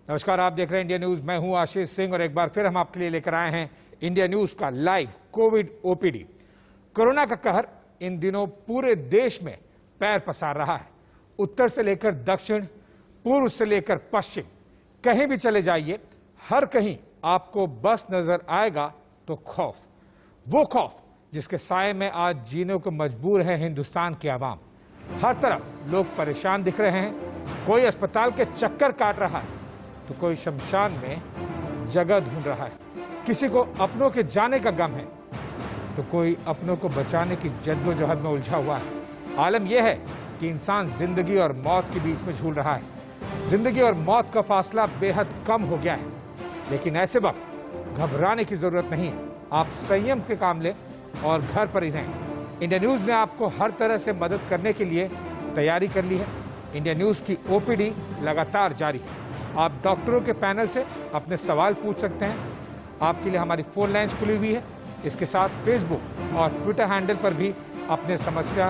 नमस्कार, आप देख रहे हैं इंडिया न्यूज। मैं हूं आशीष सिंह और एक बार फिर हम आपके लिए लेकर आए हैं इंडिया न्यूज का लाइव कोविड ओपीडी। कोरोना का कहर इन दिनों पूरे देश में पैर पसार रहा है। उत्तर से लेकर दक्षिण, पूर्व से लेकर पश्चिम, कहीं भी चले जाइए, हर कहीं आपको बस नजर आएगा तो खौफ, वो खौफ जिसके साए में आज जीने को मजबूर है हिंदुस्तान के आवाम। हर तरफ लोग परेशान दिख रहे हैं। कोई अस्पताल के चक्कर काट रहा है तो कोई शमशान में जगह ढूंढ रहा है। किसी को अपनों के जाने का गम है तो कोई अपनों को बचाने की जद्दोजहद में उलझा हुआ है। आलम यह है कि इंसान जिंदगी और मौत के बीच में झूल रहा है। जिंदगी और मौत का फासला बेहद कम हो गया है, लेकिन ऐसे वक्त घबराने की जरूरत नहीं है। आप संयम के काम लें और घर पर ही रहें। इंडिया न्यूज ने आपको हर तरह से मदद करने के लिए तैयारी कर ली है। इंडिया न्यूज की ओपीडी लगातार जारी है। आप डॉक्टरों के पैनल से अपने सवाल पूछ सकते हैं। आपके लिए हमारी फोन लाइन्स खुली हुई है। इसके साथ फेसबुक और ट्विटर हैंडल पर भी अपने समस्या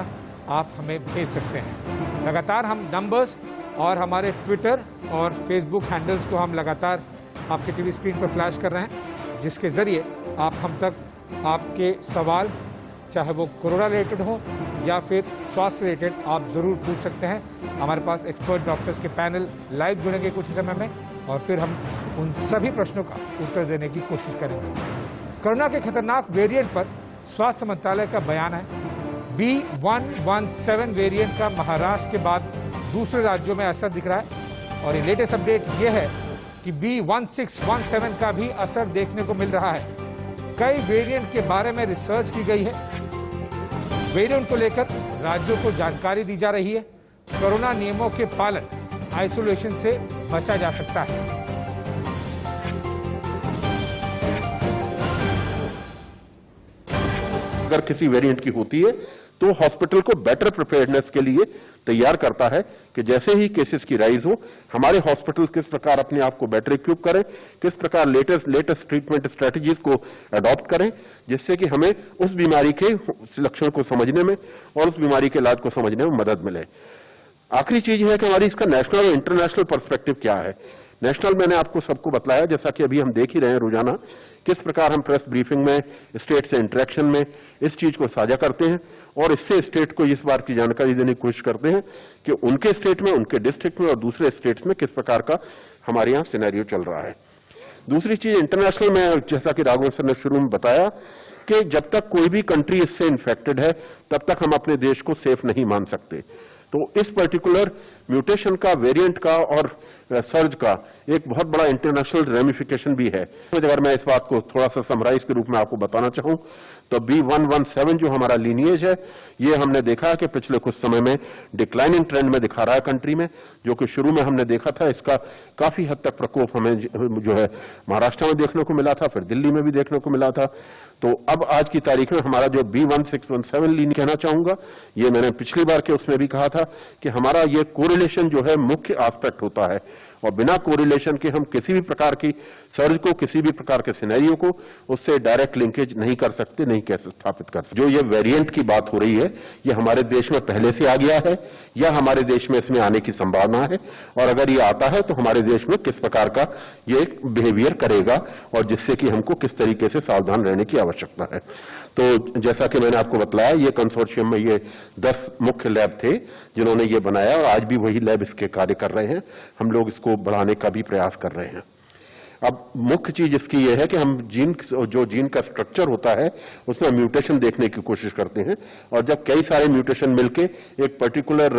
आप हमें भेज सकते हैं। लगातार हम नंबर्स और हमारे ट्विटर और फेसबुक हैंडल्स को हम लगातार आपके टीवी स्क्रीन पर फ्लैश कर रहे हैं, जिसके जरिए आप हम तक आपके सवाल, चाहे वो कोरोना रिलेटेड हो या फिर स्वास्थ्य रिलेटेड, आप जरूर पूछ सकते हैं। हमारे पास एक्सपर्ट डॉक्टर्स के पैनल लाइव जुड़ेंगे कुछ समय में और फिर हम उन सभी प्रश्नों का उत्तर देने की कोशिश करेंगे। कोरोना के खतरनाक वेरिएंट पर स्वास्थ्य मंत्रालय का बयान है। B.1.1.7 वेरिएंट का महाराष्ट्र के बाद दूसरे राज्यों में असर दिख रहा है और ये लेटेस्ट अपडेट यह है कि B.1.6.1.7 का भी असर देखने को मिल रहा है। कई वेरिएंट के बारे में रिसर्च की गई है। वेरिएंट को लेकर राज्यों को जानकारी दी जा रही है। कोरोना नियमों के पालन, आइसोलेशन से बचा जा सकता है। अगर किसी वेरिएंट की होती है तो हॉस्पिटल को बेटर प्रिपेयर्डनेस के लिए तैयार करता है कि जैसे ही केसेस की राइज हो, हमारे हॉस्पिटल किस प्रकार अपने आप को बेटर इक्विप करें, किस प्रकार लेटेस्ट ट्रीटमेंट स्ट्रेटजीज को अडॉप्ट करें, जिससे कि हमें उस बीमारी के लक्षण को समझने में और उस बीमारी के इलाज को समझने में मदद मिले। आखिरी चीज है कि हमारी इसका नेशनल और इंटरनेशनल पर्सपेक्टिव क्या है। नेशनल मैंने आपको सबको बताया, जैसा कि अभी हम देख ही रहे हैं रोजाना किस प्रकार हम प्रेस ब्रीफिंग में स्टेट से इंटरेक्शन में इस चीज को साझा करते हैं और इससे स्टेट को इस बात की जानकारी देने की कोशिश करते हैं कि उनके स्टेट में, उनके डिस्ट्रिक्ट में और दूसरे स्टेट्स में किस प्रकार का हमारे यहाँ सिनेरियो चल रहा है। दूसरी चीज इंटरनेशनल में, जैसा कि राघवन सर ने शुरू में बताया कि जब तक कोई भी कंट्री इससे इन्फेक्टेड है तब तक हम अपने देश को सेफ नहीं मान सकते। तो इस पर्टिकुलर म्यूटेशन का, वेरिएंट का और सर्ज का एक बहुत बड़ा इंटरनेशनल रेमिफिकेशन भी है। तो अगर मैं इस बात को थोड़ा सा समराइज के रूप में आपको बताना चाहूं तो B.1.1.7 जो हमारा लीनिएज है, ये हमने देखा कि पिछले कुछ समय में डिक्लाइनिंग ट्रेंड में दिखा रहा है कंट्री में। जो कि शुरू में हमने देखा था, इसका काफी हद तक प्रकोप हमें जो है महाराष्ट्र में देखने को मिला था, फिर दिल्ली में भी देखने को मिला था। तो अब आज की तारीख में हमारा जो B.1.6.1.7 लीन कहना चाहूंगा, ये मैंने पिछली बार के उसमें भी कहा था कि हमारा ये कोरिलेशन जो है मुख्य एस्पेक्ट होता है और बिना कोरिलेशन के हम किसी भी प्रकार की सर्ज को, किसी भी प्रकार के सिनेरियो को उससे डायरेक्ट लिंकेज नहीं कर सकते, नहीं कैसे स्थापित कर सकते। जो ये वेरिएंट की बात हो रही है, ये हमारे देश में पहले से आ गया है या हमारे देश में इसमें आने की संभावना है, और अगर ये आता है तो हमारे देश में किस प्रकार का ये बिहेवियर करेगा और जिससे कि हमको किस तरीके से सावधान रहने की आवश्यकता है। तो जैसा कि मैंने आपको बतलाया, ये कंसोर्शियम में ये 10 मुख्य लैब थे जिन्होंने ये बनाया और आज भी वही लैब इसके कार्य कर रहे हैं। हम लोग इसको बढ़ाने का भी प्रयास कर रहे हैं। अब मुख्य चीज इसकी यह है कि हम जीन का स्ट्रक्चर होता है उसमें म्यूटेशन देखने की कोशिश करते हैं, और जब कई सारे म्यूटेशन मिलके एक पर्टिकुलर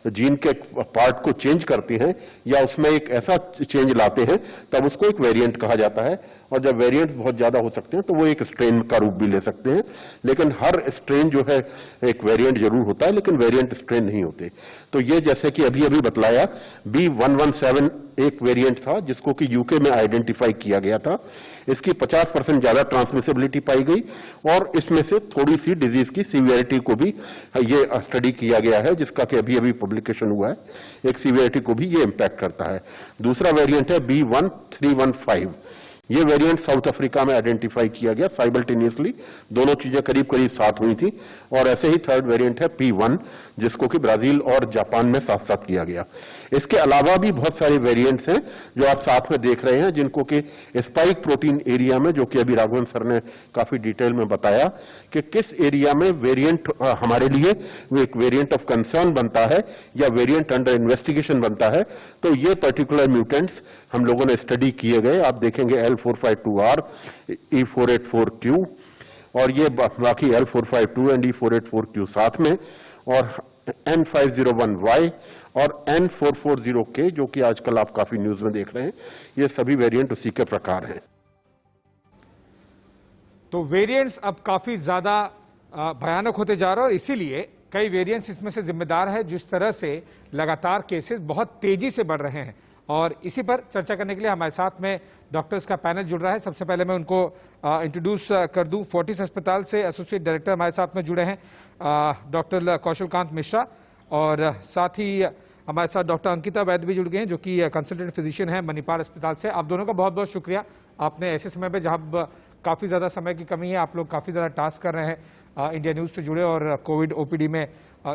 जीन के पार्ट को चेंज करते हैं या उसमें एक ऐसा चेंज लाते हैं, तब उसको एक वेरिएंट कहा जाता है। और जब वेरिएंट बहुत ज्यादा हो सकते हैं तो वो एक स्ट्रेन का रूप भी ले सकते हैं, लेकिन हर स्ट्रेन जो है एक वेरिएंट जरूर होता है, लेकिन वेरिएंट स्ट्रेन नहीं होते। तो ये जैसे कि अभी अभी बतलाया, B.1.1.7 एक वेरिएंट था जिसको कि यूके में आइडेंटिफाई किया गया था। इसकी 50% ज्यादा ट्रांसमिसिबिलिटी पाई गई और इसमें से थोड़ी सी डिजीज की सीवियरिटी को भी ये स्टडी किया गया है, जिसका कि अभी अभी पब्लिकेशन हुआ है। एक सीवियरिटी को भी ये इंपैक्ट करता है। दूसरा वेरिएंट है B.1.3.1.5। ये वेरिएंट साउथ अफ्रीका में आइडेंटिफाई किया गया साइमल्टेनियसली, दोनों चीजें करीब करीब साथ हुई थी। और ऐसे ही थर्ड वेरिएंट है P1, जिसको कि ब्राजील और जापान में साथ साथ किया गया। इसके अलावा भी बहुत सारे वेरिएंट्स हैं जो आप साथ में देख रहे हैं, जिनको कि स्पाइक प्रोटीन एरिया में, जो कि अभी राघवन सर ने काफी डिटेल में बताया कि किस एरिया में वेरिएंट हमारे लिए एक वेरिएंट ऑफ कंसर्न बनता है या वेरिएंट अंडर इन्वेस्टिगेशन बनता है। तो ये पर्टिकुलर म्यूटेंट्स हम लोगों ने स्टडी किए गए। आप देखेंगे L452R, E484Q और ये बाकी L452 एंड E484Q साथ में, और N501Y और N440K, जो कि आजकल आप काफी न्यूज में देख रहे हैं। ये सभी वेरिएंट उसी के प्रकार हैं। तो वेरिएंट्स अब काफी ज्यादा भयानक होते जा रहे हैं और इसीलिए कई वेरिएंट्स इसमें से जिम्मेदार है जिस तरह से लगातार केसेस बहुत तेजी से बढ़ रहे हैं। और इसी पर चर्चा करने के लिए हमारे साथ में डॉक्टर्स का पैनल जुड़ रहा है। सबसे पहले मैं उनको इंट्रोड्यूस कर दूं। फोर्टिस अस्पताल से एसोसिएट डायरेक्टर हमारे साथ में जुड़े हैं डॉक्टर कौशलकांत मिश्रा, और साथ ही हमारे साथ डॉक्टर अंकिता वैद्य भी जुड़ गए हैं जो कि कंसल्टेंट फिजिशियन है मणिपाल अस्पताल से। आप दोनों का बहुत बहुत शुक्रिया। आपने ऐसे समय पे जहां काफ़ी ज़्यादा समय की कमी है, आप लोग काफ़ी ज़्यादा टास्क कर रहे हैं, इंडिया न्यूज़ से जुड़े और कोविड ओपीडी में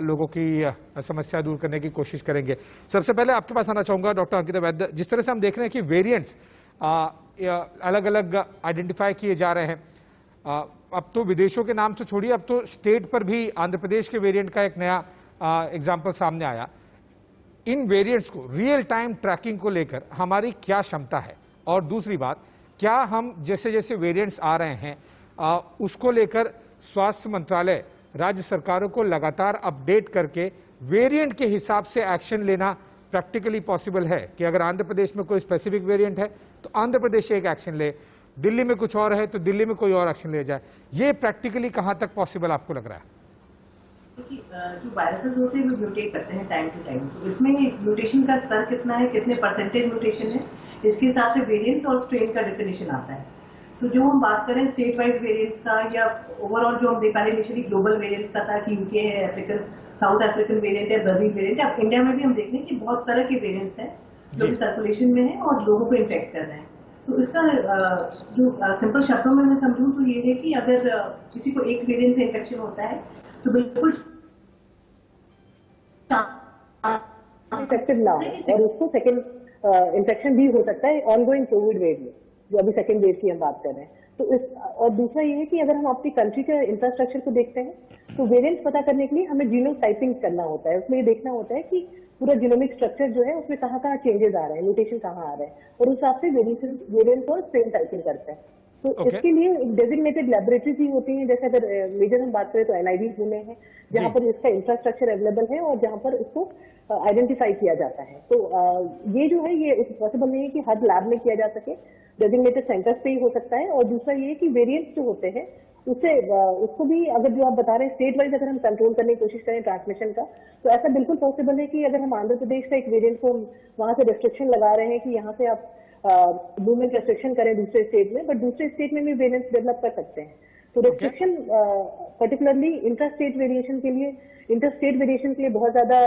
लोगों की समस्या दूर करने की कोशिश करेंगे। सबसे पहले आपके पास आना चाहूँगा डॉक्टर अंकिता वैद्य। जिस तरह से हम देख रहे हैं कि वेरिएंट्स अलग अलग आइडेंटिफाई किए जा रहे हैं, अब तो विदेशों के नाम से छोड़िए, अब तो स्टेट पर भी आंध्र प्रदेश के वेरिएंट का एक नया एग्जाम्पल सामने आया। इन वेरिएंट्स को रियल टाइम ट्रैकिंग को लेकर हमारी क्या क्षमता है, और दूसरी बात, क्या हम जैसे जैसे वेरिएंट्स आ रहे हैं उसको लेकर स्वास्थ्य मंत्रालय राज्य सरकारों को लगातार अपडेट करके वेरिएंट के हिसाब से एक्शन लेना प्रैक्टिकली पॉसिबल है कि अगर आंध्र प्रदेश में कोई स्पेसिफिक वेरिएंट है तो आंध्र प्रदेश एक एक्शन ले, दिल्ली में कुछ और है तो दिल्ली में कोई और एक्शन ले जाए? ये प्रैक्टिकली कहां तक पॉसिबल आपको लग रहा है? जो वायरसेस होते हैं वो म्यूटेट करते हैं टाइम टू टाइम, तो इसमें म्यूटेशन का स्तर कितना है, कितने परसेंटेज म्यूटेशन है, इसके हिसाब से वेरिएंट्स और स्ट्रेन का डेफिनेशन आता है। तो जो हम बात करें स्टेट वाइज वेरिएंट्स का या ओवरऑल जो हम देखा इनिशियली ग्लोबल वेरिएंट्स का था कि यूके है, अफ्रीकन साउथ अफ्रीकन वेरिएंट है, ब्राजील वेरिएंट है। अब इंडिया में भी हम देख रहे हैं कि बहुत तरह के वेरिएंट्स हैं जो कि सर्कुलेशन में है और लोगों को इन्फेक्ट कर रहे हैं। तो इसका जो सिंपल शब्दों में मैं समझूं तो ये है कि अगर किसी को एक वेरिएंट से इन्फेक्शन होता है तो बिल्कुल इफेक्टिव ना हो और उसको सेकेंड इन्फेक्शन भी हो सकता है ऑनगोइंग कोविड वेव में, जो अभी सेकेंड वेव की हम बात कर रहे हैं। तो इस और दूसरा ये है कि अगर हम अपनी कंट्री के इंफ्रास्ट्रक्चर को देखते हैं तो वेरिएंट्स पता करने के लिए हमें जीनोम टाइपिंग करना होता है। उसमें ये देखना होता है कि पूरा जीनोमिक स्ट्रक्चर जो है उसमें कहाँ कहाँ चेंजेस आ रहे हैं, म्यूटेशन कहाँ आ रहे हैं, और उस हिसाब से वेरिएंट और स्ट्रेन टाइपिंग करते हैं। तो इसके लिए एक डेजिग्नेटेड लेबोरेटरीज ही होती हैं। जैसे अगर मेजर हम बात करें तो एनआईवी पुणे है जहाँ पर इसका इंफ्रास्ट्रक्चर अवेलेबल है और जहाँ पर इसको आइडेंटिफाई किया जाता है। तो ये जो है ये पॉसिबल नहीं है कि हर लैब में किया जा सके, डेजिग्नेटेड सेंटर्स पे ही हो सकता है। और दूसरा ये कि वेरिएंट्स जो होते हैं उसको भी अगर जो आप बता रहे हैं स्टेट वाइज अगर हम कंट्रोल करने की कोशिश करें ट्रांसमिशन का, तो ऐसा बिल्कुल पॉसिबल है कि अगर हम आंध्र प्रदेश का एक वेरिएंट को वहां से रेस्ट्रिक्शन लगा रहे हैं कि यहाँ से आप मूवमेंट रेस्ट्रिक्शन करें दूसरे स्टेट में, बट दूसरे स्टेट में भी वेरिएंट्स डेवलप कर सकते हैं। तो restriction particularly inter state variation के लिए बहुत ज्यादा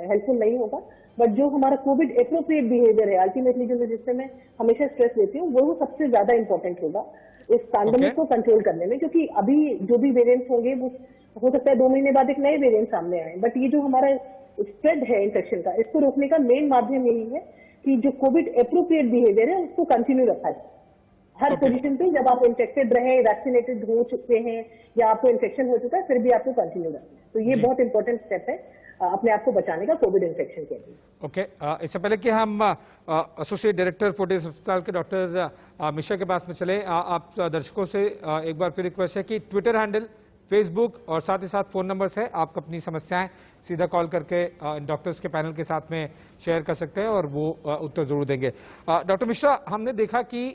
हेल्पफुल नहीं होगा। बट जो हमारा कोविड एप्रोप्रिएट बिहेवियर है, अल्टीमेटली जो मैं जिससे मैं हमेशा स्ट्रेस देती हूँ, वो सबसे ज्यादा इंपॉर्टेंट होगा इस पैंडेमिक को कंट्रोल करने में। क्योंकि अभी जो भी वेरिएंट्स होंगे वो हो सकता है 2 महीने बाद एक नए वेरिएंट सामने आए, बट ये जो हमारा स्प्रेड है इन्फेक्शन का, इसको रोकने का मेन माध्यम यही है कि जो कोविड एप्रोप्रिएट बिहेवियर है उसको कंटिन्यू रखा जाए हर पोजीशन पे। जब आप इन्फेक्टेड रहे, वैक्सीनेटेड हो चुके हैं या आपको इन्फेक्शन हो चुका है, फिर भी आपको कंटिन्यू रखना है। तो ये बहुत इंपॉर्टेंट स्टेप है अपने आप को बचाने का कोविड इन्फेक्शन के लिए। ओके, इससे पहले कि हम एसोसिएट डायरेक्टर फोर्टिस अस्पताल के डॉक्टर मिश्रा के पास में चले, आप दर्शकों से एक बार फिर रिक्वेस्ट है कि ट्विटर हैंडल, फेसबुक और साथ ही साथ फोन नंबर्स है, आप अपनी समस्याएं सीधा कॉल करके डॉक्टर्स के पैनल के साथ में शेयर कर सकते हैं और वो उत्तर जरूर देंगे। डॉक्टर मिश्रा, हमने देखा कि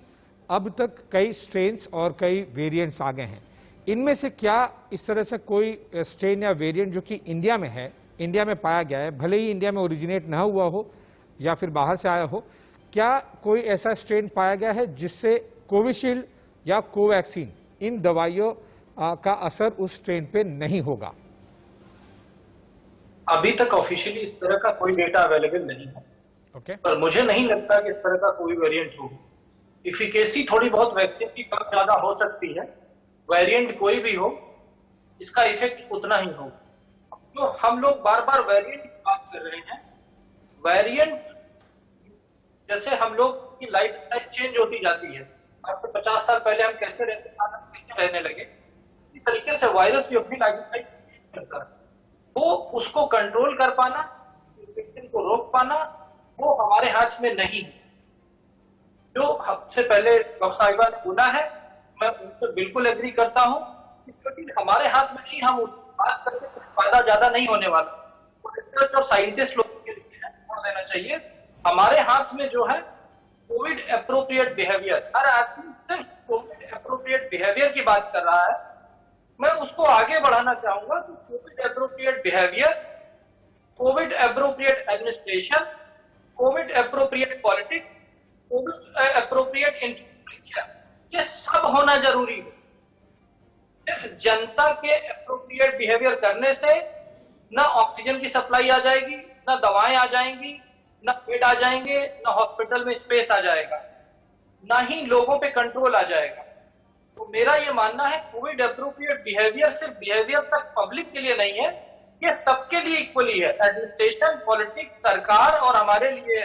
अब तक कई स्ट्रेन्स और कई वेरिएंट्स आ गए हैं, इनमें से क्या इस तरह से कोई स्ट्रेन या वेरिएंट जो कि इंडिया में है, इंडिया में पाया गया है, भले ही इंडिया में ओरिजिनेट ना हुआ हो या फिर बाहर से आया हो, क्या कोई ऐसा स्ट्रेन पाया गया है जिससे कोविशील्ड या कोवैक्सीन इन दवाइयों का असर उस स्ट्रेन पे नहीं होगा? अभी तक ऑफिशियली इस तरह का कोई डेटा अवेलेबल नहीं है। ओके, पर मुझे नहीं लगता कि इस तरह का कोई वेरिएंट हो। इफिकेसी थोड़ी बहुत वैक्सीन की कम ज्यादा हो सकती है, वेरिएंट कोई भी हो इसका इफेक्ट उतना ही हो। तो हम लोग बार बार वेरिएंट की बात कर रहे हैं, वेरिएंट जैसे हम लोग की लाइफ स्टाइल चेंज होती जाती है। आज से 50 साल पहले हम कैसे रहते थे, कैसे रहने लगे, इस तरीके से वायरस भी अपनी लाइफ स्टाइल चेंज करता है। वो उसको कंट्रोल कर पाना, इन्फेक्शन को रोक पाना, वो हमारे हाथ में नहीं है। जो हमसे पहले डॉक्टर साहिबा ने बोला है, मैं उनसे बिल्कुल एग्री करता हूं, क्योंकि हमारे हाथ में नहीं, हम बात करके कुछ फायदा ज्यादा नहीं होने वाला। रिसर्च और साइंटिस्ट लोग के लिए छोड़ देना चाहिए। हमारे हाथ में जो है कोविड एप्रोप्रिएट बिहेवियर, हर आदमी सिर्फ कोविड एप्रोप्रिएट बिहेवियर की बात कर रहा है। मैं उसको आगे बढ़ाना चाहूंगा कि Covid appropriate behaviour, Covid appropriate administration, Covid appropriate politics, Covid appropriate infrastructure, ये सब होना जरूरी है। सिर्फ जनता के एप्रोप्रिएट बिहेवियर करने से ना ऑक्सीजन की सप्लाई आ जाएगी, ना दवाएं आ जाएंगी, ना बेड आ जाएंगे, ना हॉस्पिटल में स्पेस आ जाएगा, ना ही लोगों पे कंट्रोल आ जाएगा। तो मेरा ये मानना है कोविड एप्रोप्रिएट बिहेवियर सिर्फ बिहेवियर तक पब्लिक के लिए नहीं है, ये सबके लिए इक्वली है, एडमिनिस्ट्रेशन, पॉलिटिक्स, सरकार और हमारे लिए।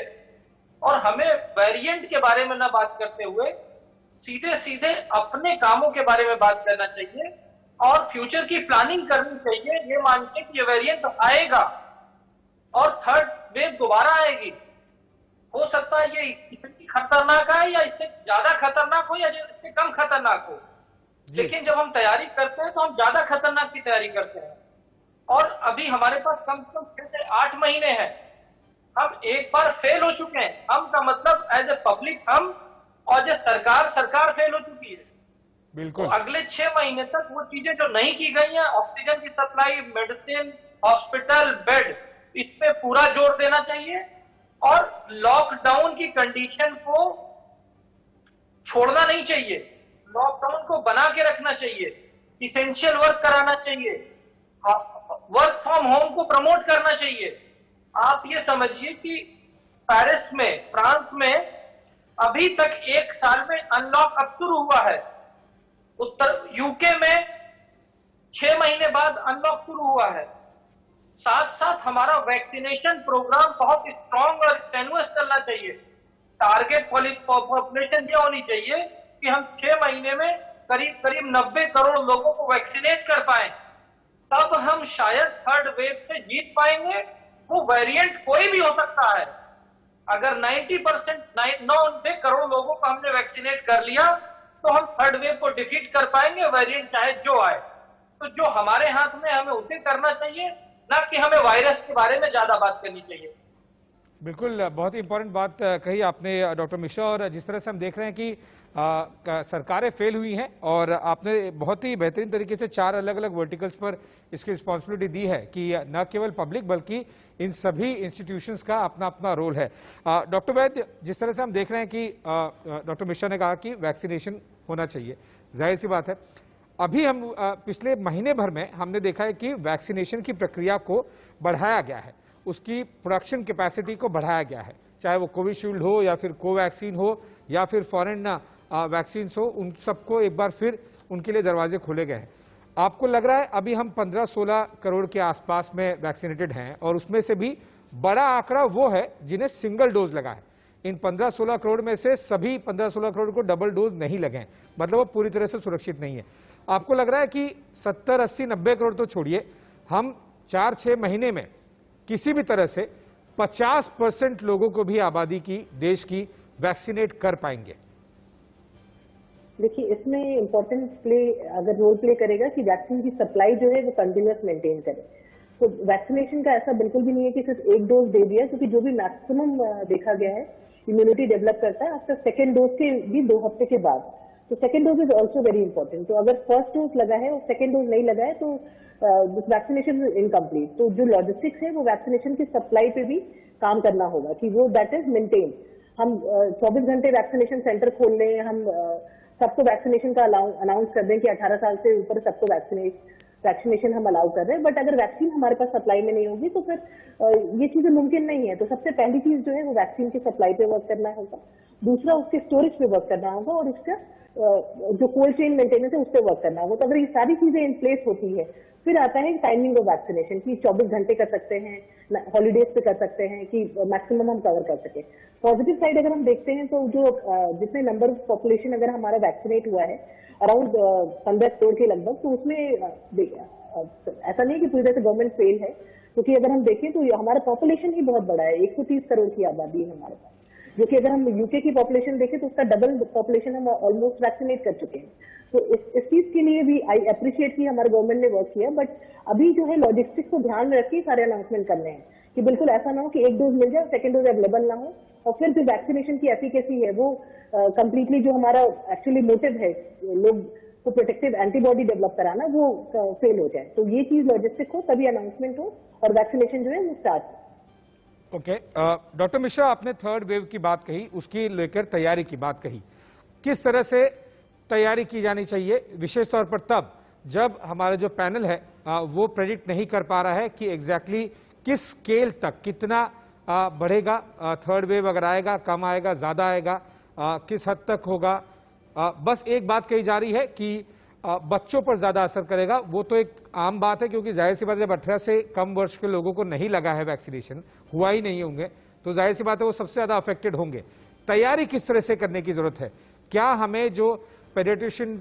और हमें वेरिएंट के बारे में ना बात करते हुए सीधे सीधे अपने कामों के बारे में बात करना चाहिए और फ्यूचर की प्लानिंग करनी चाहिए, ये मान के कि ये वेरिएंट आएगा और थर्ड वेव दोबारा आएगी। हो सकता है ये इतनी खतरनाक है या इससे ज्यादा खतरनाक हो या इससे कम खतरनाक हो, लेकिन जब हम तैयारी करते हैं तो हम ज्यादा खतरनाक की तैयारी करते हैं। और अभी हमारे पास कम से कम 6 से 8 महीने हैं। हम एक बार फेल हो चुके हैं, हम का मतलब एज ए पब्लिक हम, और जो सरकार फेल हो चुकी है। बिल्कुल। तो अगले 6 महीने तक वो चीजें जो नहीं की गई हैं, ऑक्सीजन की सप्लाई, मेडिसिन, हॉस्पिटल, बेड, इस पे पूरा जोर देना चाहिए और लॉकडाउन की कंडीशन को छोड़ना नहीं चाहिए, लॉकडाउन को बना के रखना चाहिए, इसेंशियल वर्क कराना चाहिए, वर्क फ्रॉम होम को प्रमोट करना चाहिए। आप ये समझिए कि पेरिस में, फ्रांस में अभी तक 1 साल में अनलॉक अब शुरू हुआ है। उत्तर यूके में 6 महीने बाद अनलॉक शुरू हुआ है। साथ साथ हमारा वैक्सीनेशन प्रोग्राम बहुत स्ट्रॉन्ग और टेन्युअस चलना चाहिए। टारगेट पॉपुलेशन ये होनी चाहिए कि हम 6 महीने में करीब 90 करोड़ लोगों को वैक्सीनेट कर पाए, तब हम शायद थर्ड वेव से जीत पाएंगे। वो वेरिएंट कोई भी हो सकता है। अगर 90% 90 करोड़ लोगों को हमने वैक्सीनेट कर लिया तो हम थर्ड वेव को डिफीट कर पाएंगे, वेरिएंट चाहे जो आए। तो जो हमारे हाथ में, हमें उसे करना चाहिए, ना कि हमें वायरस के बारे में ज्यादा बात करनी चाहिए। बिल्कुल, बहुत ही इंपॉर्टेंट बात कही आपने डॉक्टर मिश्रा। और जिस तरह से हम देख रहे हैं कि सरकारें फेल हुई हैं और आपने बहुत ही बेहतरीन तरीके से 4 अलग अलग वर्टिकल्स पर इसकी रिस्पॉन्सिबिलिटी दी है कि न केवल पब्लिक बल्कि इन सभी इंस्टीट्यूशंस का अपना अपना रोल है। डॉक्टर वैद्य, जिस तरह से हम देख रहे हैं कि डॉक्टर मिश्रा ने कहा कि वैक्सीनेशन होना चाहिए, जाहिर सी बात है। अभी हम पिछले महीने भर में हमने देखा है कि वैक्सीनेशन की प्रक्रिया को बढ़ाया गया है, उसकी प्रोडक्शन कैपेसिटी को बढ़ाया गया है, चाहे वो कोविशील्ड हो या फिर कोवैक्सीन हो या फिर फॉरेन वैक्सीन हो, उन सबको एक बार फिर उनके लिए दरवाजे खोले गए हैं। आपको लग रहा है अभी हम 15-16 करोड़ के आसपास में वैक्सीनेटेड हैं और उसमें से भी बड़ा आंकड़ा वो है जिन्हें सिंगल डोज लगा है। इन 15-16 करोड़ में से सभी 15-16 करोड़ को डबल डोज नहीं लगे हैं, मतलब वो पूरी तरह से सुरक्षित नहीं है। आपको लग रहा है कि 70, 80, 90 करोड़ तो छोड़िए, हम 4-6 महीने में किसी भी तरह से 50% लोगों को भी आबादी की, देश की वैक्सीनेट कर पाएंगे? देखिए, इसमें इम्पोर्टेंट अगर रोल प्ले करेगा कि वैक्सीन की सप्लाई जो है वो कंटिन्यूअस मेंटेन करे। तो वैक्सीनेशन का ऐसा बिल्कुल भी नहीं है कि सिर्फ 1 डोज दे दिया, क्योंकि जो भी मैक्सिमम देखा गया है इम्यूनिटी डेवलप करता है आफ्टर सेकेंड डोज के भी 2 हफ्ते के बाद। तो second dose is also very important. तो अगर फर्स्ट डोज लगा है और सेकेंड डोज नहीं लगा है तो वैक्सीनेशन इज इनकम्प्लीट। तो जो लॉजिस्टिक्स है वो वैक्सीनेशन की सप्लाई पे भी काम करना होगा कि वो दैट इज मेंटेन। हम 24 घंटे वैक्सीनेशन सेंटर खोल लें, हम सबको वैक्सीनेशन का अनाउंस कर दें कि 18 साल से ऊपर सबको वैक्सीनेट वैक्सीनेशन हम अलाउ कर रहे हैं, बट अगर वैक्सीन हमारे पास सप्लाई में नहीं होगी तो फिर ये चीजें मुमकिन नहीं है। तो सबसे पहली चीज जो है वो वैक्सीन की सप्लाई पे वर्क करना होगा, दूसरा उसके स्टोरेज पे वर्क करना होगा, और उसका जो कोल्ड चेन मेंटेनेंस है उस पर वर्क करना होगा। तो अगर ये सारी चीजें इन प्लेस होती है, फिर आता है टाइमिंग ऑफ वैक्सीनेशन की 24 घंटे कर सकते हैं, हॉलीडेज पे कर सकते हैं कि मैक्सिमम हम कवर कर सके। पॉजिटिव साइड अगर हम देखते हैं तो जो जितने नंबर ऑफ पॉपुलेशन अगर हमारा वैक्सीनेट हुआ है अराउंड 15 करोड़ के लगभग, तो उसमें ऐसा नहीं कि पूरी तरह से गवर्नमेंट फेल है, क्योंकि अगर हम देखें तो हमारा पॉपुलेशन ही बहुत बड़ा है, 130 करोड़ की आबादी है हमारे पास, जो कि अगर हम यूके की पॉपुलेशन देखें तो उसका डबल पॉपुलेशन हम ऑलमोस्ट वैक्सीनेट कर चुके हैं। तो इस चीज के लिए भी आई अप्रिशिएट कि हमारे गवर्नमेंट ने वर्क किया, बट अभी जो है लॉजिस्टिक्स को ध्यान में रख के सारे अनाउंसमेंट करने हैं कि बिल्कुल ऐसा ना हो कि एक डोज मिल जाए, सेकंड डोज अवेलेबल ना हो, और फिर जो वैक्सीनेशन की एफिकेसी है वो कंप्लीटली जो हमारा एक्चुअली मोटिव है लोग को प्रोटेक्टिव एंटीबॉडी डेवलप कराना, वो फेल हो जाए। तो ये चीज लॉजिस्टिक हो तभी अनाउंसमेंट हो और वैक्सीनेशन जो है वो स्टार्ट हो। ओके, डॉक्टर मिश्रा, आपने थर्ड वेव की बात कही, उसकी लेकर तैयारी की बात कही, किस तरह से तैयारी की जानी चाहिए, विशेष तौर पर तब जब हमारा जो पैनल है वो प्रेडिक्ट नहीं कर पा रहा है कि एग्जैक्टली किस स्केल तक कितना बढ़ेगा थर्ड वेव, अगर आएगा कम आएगा ज्यादा आएगा, किस हद तक होगा। बस एक बात कही जा रही है कि बच्चों पर ज्यादा असर करेगा, वो तो एक आम बात है, क्योंकि जाहिर सी बात है जब 18 से कम वर्ष के लोगों को नहीं लगा है वैक्सीनेशन, हुआ ही नहीं होंगे, तो जाहिर सी बात है वो सबसे ज्यादा अफेक्टेड होंगे। तैयारी किस तरह से करने की जरूरत है? क्या हमें जो पेडियाट्रिशियन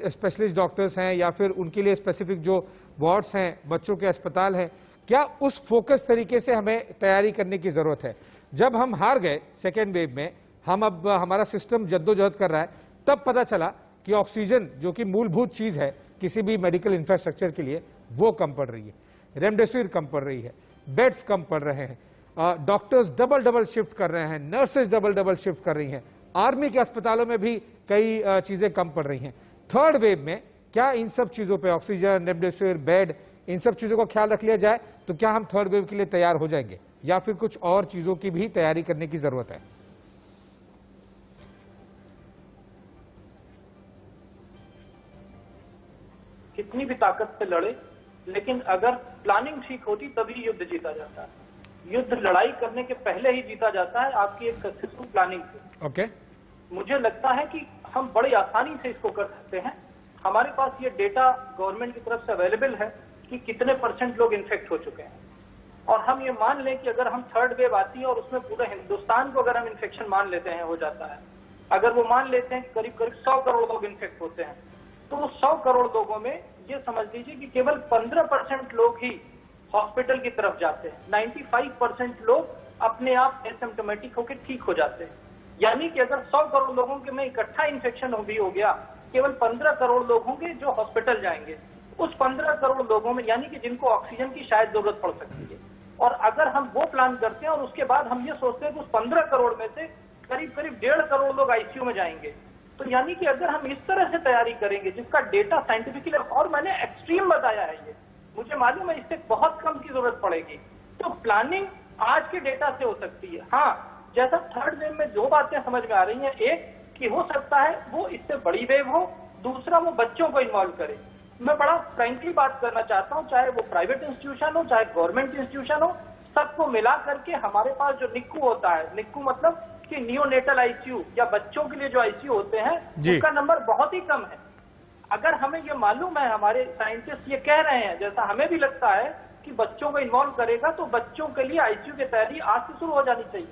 स्पेशलिस्ट डॉक्टर्स हैं या फिर उनके लिए स्पेसिफिक जो वार्ड्स हैं, बच्चों के अस्पताल हैं, क्या उस फोकस तरीके से हमें तैयारी करने की जरूरत है? जब हम हार गए सेकेंड वेव में, हम अब हमारा सिस्टम जद्दोजहद कर रहा है, तब पता चला कि ऑक्सीजन जो कि मूलभूत चीज है किसी भी मेडिकल इंफ्रास्ट्रक्चर के लिए, वो कम पड़ रही है, रेमडेसिविर कम पड़ रही है, बेड्स कम पड़ रहे हैं, डॉक्टर्स डबल शिफ्ट कर रहे हैं, नर्सेज डबल शिफ्ट कर रही हैं, आर्मी के अस्पतालों में भी कई चीजें कम पड़ रही हैं। थर्ड वेव में क्या इन सब चीजों पे, ऑक्सीजन, रेमडेसिविर, बेड, इन सब चीजों का ख्याल रख लिया जाए तो क्या हम थर्ड वेव के लिए तैयार हो जाएंगे, या फिर कुछ और चीजों की भी तैयारी करने की जरूरत है? कितनी भी ताकत से लड़े, लेकिन अगर प्लानिंग ठीक होती तभी युद्ध जीता जाता है। युद्ध लड़ाई करने के पहले ही जीता जाता है, आपकी एक सक्सेसफुल प्लानिंग से। ओके, मुझे लगता है कि हम बड़ी आसानी से इसको कर सकते हैं। हमारे पास ये डेटा गवर्नमेंट की तरफ से अवेलेबल है कि कितने % लोग इन्फेक्ट हो चुके हैं, और हम ये मान लें कि अगर हम थर्ड वेव आती है और उसमें पूरे हिंदुस्तान को अगर हम इन्फेक्शन मान लेते हैं हो जाता है, अगर वो मान लेते हैं करीब 100 करोड़ लोग इन्फेक्ट होते हैं, तो वो 100 करोड़ लोगों में ये समझ लीजिए कि केवल 15% लोग ही हॉस्पिटल की तरफ जाते हैं, 95% लोग अपने आप एसिम्प्टोमेटिक होकर ठीक हो जाते हैं। यानी कि अगर 100 करोड़ लोगों के में इकट्ठा इन्फेक्शन भी हो गया, केवल 15 करोड़ लोग होंगे जो हॉस्पिटल जाएंगे। उस 15 करोड़ लोगों में, यानी कि जिनको ऑक्सीजन की शायद जरूरत पड़ सकती है, और अगर हम वो प्लान करते हैं और उसके बाद हम ये सोचते हैं कि उस 15 करोड़ में से करीब 1.5 करोड़ लोग आईसीयू में जाएंगे, तो यानी कि अगर हम इस तरह से तैयारी करेंगे जिसका डेटा साइंटिफिकली, और मैंने एक्सट्रीम बताया है, ये मुझे मालूम है इससे बहुत कम की जरूरत पड़ेगी, तो प्लानिंग आज के डेटा से हो सकती है। हाँ, जैसा थर्ड वेव में जो बातें समझ में आ रही हैं, एक कि हो सकता है वो इससे बड़ी वेव हो, दूसरा वो बच्चों को इन्वॉल्व करे। मैं बड़ा फ्रैंकली बात करना चाहता हूँ, चाहे वो प्राइवेट इंस्टीट्यूशन हो चाहे गवर्नमेंट इंस्टीट्यूशन हो, सबको मिला करके हमारे पास जो निक्कू होता है, निक्कू मतलब कि नियोनेटल आईसीयू या बच्चों के लिए जो आईसीयू होते हैं, उसका नंबर बहुत ही कम है। अगर हमें ये मालूम है, हमारे साइंटिस्ट ये कह रहे हैं, जैसा हमें भी लगता है कि बच्चों को इन्वॉल्व करेगा, तो बच्चों के लिए आईसीयू की तैयारी आज से शुरू हो जानी चाहिए।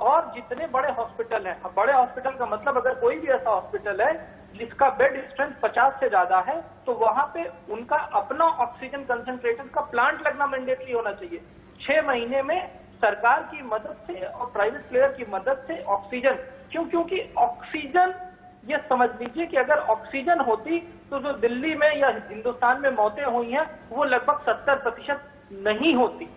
और जितने बड़े हॉस्पिटल हैं, बड़े हॉस्पिटल का मतलब अगर कोई भी ऐसा हॉस्पिटल है जिसका बेड स्ट्रेंथ 50 से ज्यादा है, तो वहां पे उनका अपना ऑक्सीजन कंसंट्रेटर का प्लांट लगना मैंडेटरी होना चाहिए। 6 महीने में सरकार की मदद से और प्राइवेट प्लेयर की मदद से ऑक्सीजन, क्योंकि ऑक्सीजन, ये समझ लीजिए कि अगर ऑक्सीजन होती तो जो दिल्ली में या हिंदुस्तान में मौतें हुई हैं वो लगभग 70% नहीं होती।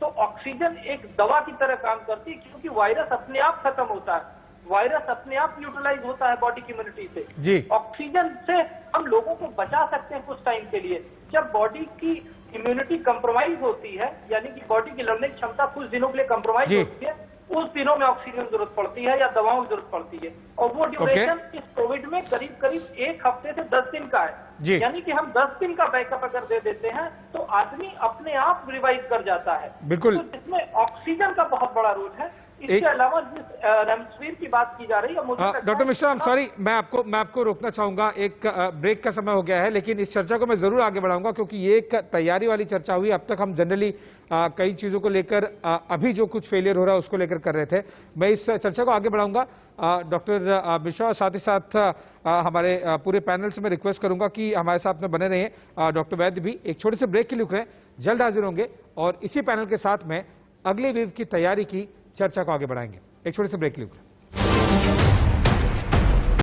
तो ऑक्सीजन एक दवा की तरह काम करती है, क्योंकि वायरस अपने आप खत्म होता है, वायरस अपने आप न्यूट्रलाइज होता है बॉडी की इम्यूनिटी से जी। ऑक्सीजन से हम लोगों को बचा सकते हैं कुछ टाइम के लिए। जब बॉडी की इम्यूनिटी कंप्रोमाइज होती है, यानी कि बॉडी की लड़ने की क्षमता कुछ दिनों के लिए कंप्रोमाइज होती है, उस दिनों में ऑक्सीजन की जरूरत पड़ती है या दवाओं की जरूरत पड़ती है, और वो ड्यूरेशन इस कोविड में करीब करीब 1 हफ्ते से 10 दिन का जी। है। यानी कि हम 10 दिन का बैकअप अगर दे देते हैं तो आदमी अपने आप रिवाइव कर जाता है। बिल्कुल। तो इसमें ऑक्सीजन का बहुत बड़ा रोल है। इसके अलावा जिस रेमडेसिविर की बात की जा रही है, मुझे डॉक्टर मिश्रा, सॉरी, मैं आपको रोकना चाहूंगा, एक ब्रेक का समय हो गया है, लेकिन इस चर्चा को मैं जरूर आगे बढ़ाऊंगा क्योंकि ये एक तैयारी वाली चर्चा हुई। अब तक हम जनरली कई चीजों को लेकर अभी जो कुछ फेलियर हो रहा है उसको लेकर कर रहे थे। मैं इस चर्चा को आगे बढ़ाऊंगा। डॉक्टर मिश्रा, साथ ही साथ हमारे पूरे पैनल से मैं रिक्वेस्ट करूंगा कि हमारे साथ में बने रहिए। डॉक्टर वैद्य भी एक छोटे से ब्रेक के लिए रुक रहे हैं, जल्द हाजिर होंगे और इसी पैनल के साथ में अगले वेव की तैयारी की चर्चा को आगे बढ़ाएंगे। एक छोटे से ब्रेक के लिए।